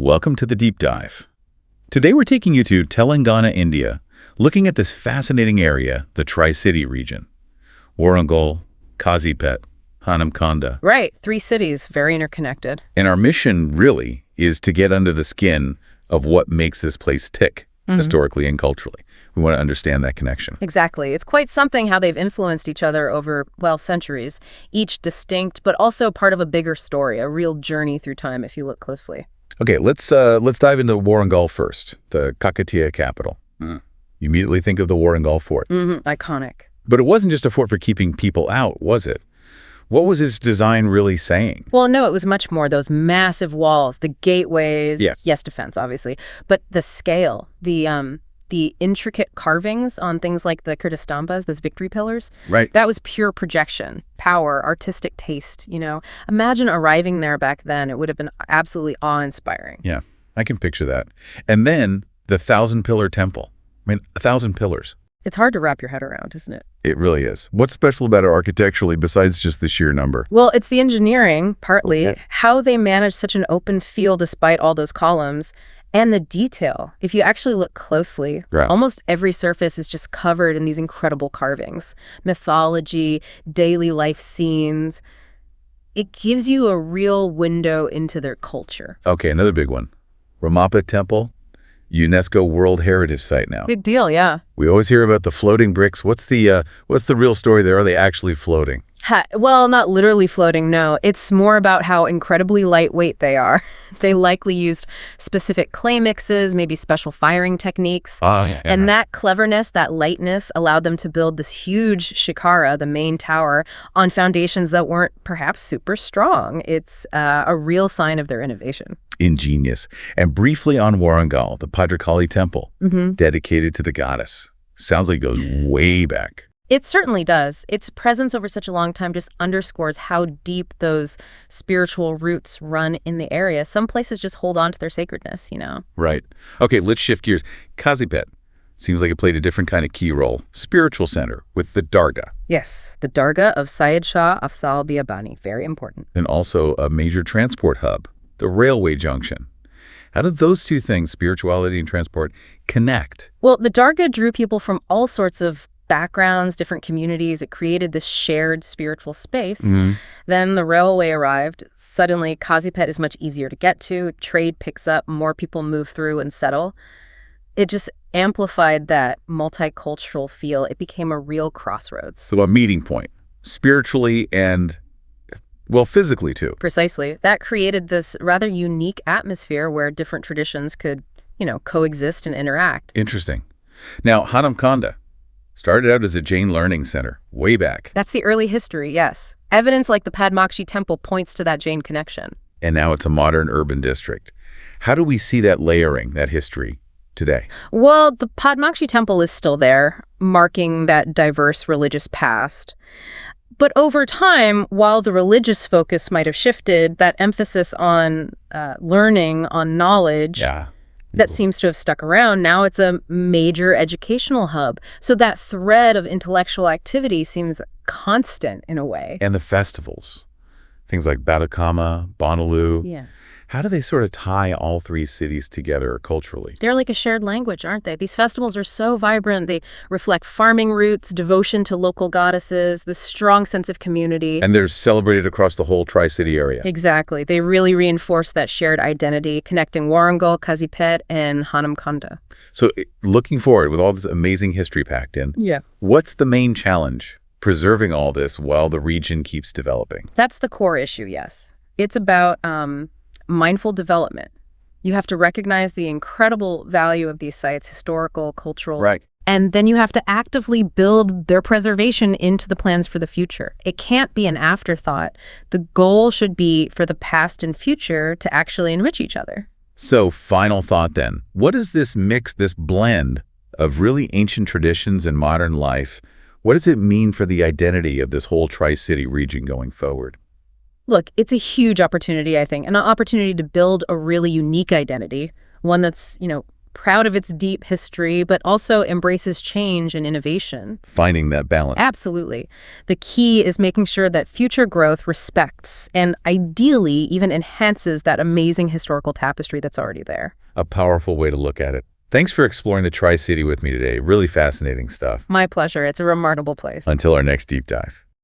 Welcome to the Deep Dive. Today we're taking you to Telangana, India, looking at this fascinating area, the Tri-City region. Warangal, Kazipet, Hanamkonda. Right, 3 cities, very interconnected. And our mission really is to get under the skin of what makes this place tick, historically and culturally. We want to understand that connection. Exactly. It's quite something how they've influenced each other over, well, centuries, each distinct, but also part of a bigger story, a real journey through time if you look closely. Okay, let's dive into Warangal first, the Kakatiya capital. You immediately think of the Warangal fort. Iconic. But it wasn't just a fort for keeping people out, was it? What was its design really saying? Well, no, it was much more. Those massive walls, the gateways, yes, defense, obviously, but the scale, the intricate carvings on things like the Kirtastambas, those victory pillars, right? That was pure projection, power, artistic taste, Imagine arriving there back then. It would have been absolutely awe-inspiring. Yeah, I can picture that. And then the 1,000-pillar temple. I mean, 1,000 pillars. It's hard to wrap your head around, isn't it? It really is. What's special about it architecturally besides just the sheer number? Well, it's the engineering, partly, how they manage such an open feel despite all those columns, and the detail. If you actually look closely, almost every surface is just covered in these incredible carvings. Mythology, daily life scenes. It gives you a real window into their culture. Okay, another big one. Ramappa Temple, UNESCO World Heritage Site now. Big deal, yeah. We always hear about the floating bricks. What's the real story there? Are they actually floating? Well, not literally floating, no. It's more about how incredibly lightweight they are. They likely used specific clay mixes, maybe special firing techniques. And that cleverness, that lightness, allowed them to build this huge shikara, the main tower, on foundations that weren't perhaps super strong. It's a real sign of their innovation. Ingenious. And briefly on Warangal, the Bhadrakali Temple, dedicated to the goddess. Sounds like it goes way back. It certainly does. Its presence over such a long time just underscores how deep those spiritual roots run in the area. Some places just hold on to their sacredness, Right. Okay, let's shift gears. Kazipet seems like it played a different kind of key role. Spiritual center with the Dargah. Yes, the Dargah of Syed Shah Afzal Biabani. Very important. And also a major transport hub, the railway junction. How did those two things, spirituality and transport, connect? Well, the Dargah drew people from all sorts of backgrounds, different communities. It created this shared spiritual space. Then the railway arrived. Suddenly, Kazipet is much easier to get to. Trade picks up. More people move through and settle. It just amplified that multicultural feel. It became a real crossroads. So a meeting point, spiritually and, well, physically too. Precisely. That created this rather unique atmosphere where different traditions could, coexist and interact. Interesting. Now, Hanamkonda started out as a Jain learning center, way back. That's the early history, yes. Evidence like the Padmakshi Temple points to that Jain connection. And now it's a modern urban district. How do we see that layering, that history, today? Well, the Padmakshi Temple is still there, marking that diverse religious past. But over time, while the religious focus might have shifted, that emphasis on learning, on knowledge, that seems to have stuck around. Now it's a major educational hub. So that thread of intellectual activity seems constant in a way. And the festivals, things like Batukama, Bonneloo. Yeah. How do they sort of tie all 3 cities together culturally? They're like a shared language, aren't they? These festivals are so vibrant. They reflect farming roots, devotion to local goddesses, this strong sense of community. And they're celebrated across the whole Tri-City area. Exactly. They really reinforce that shared identity, connecting Warangal, Kazipet, and Hanamkonda. So looking forward, with all this amazing history packed in, what's the main challenge? Preserving all this while the region keeps developing. That's the core issue, yes. It's about mindful development. You have to recognize the incredible value of these sites, historical, cultural. Right. And then you have to actively build their preservation into the plans for the future. It can't be an afterthought. The goal should be for the past and future to actually enrich each other. So final thought then. What is this mix, this blend of really ancient traditions and modern life? What does it mean for the identity of this whole Tri-City region going forward? Look, it's a huge opportunity, I think, an opportunity to build a really unique identity, one that's, proud of its deep history, but also embraces change and innovation. Finding that balance. Absolutely. The key is making sure that future growth respects and ideally even enhances that amazing historical tapestry that's already there. A powerful way to look at it. Thanks for exploring the Tri-City with me today. Really fascinating stuff. My pleasure. It's a remarkable place. Until our next deep dive.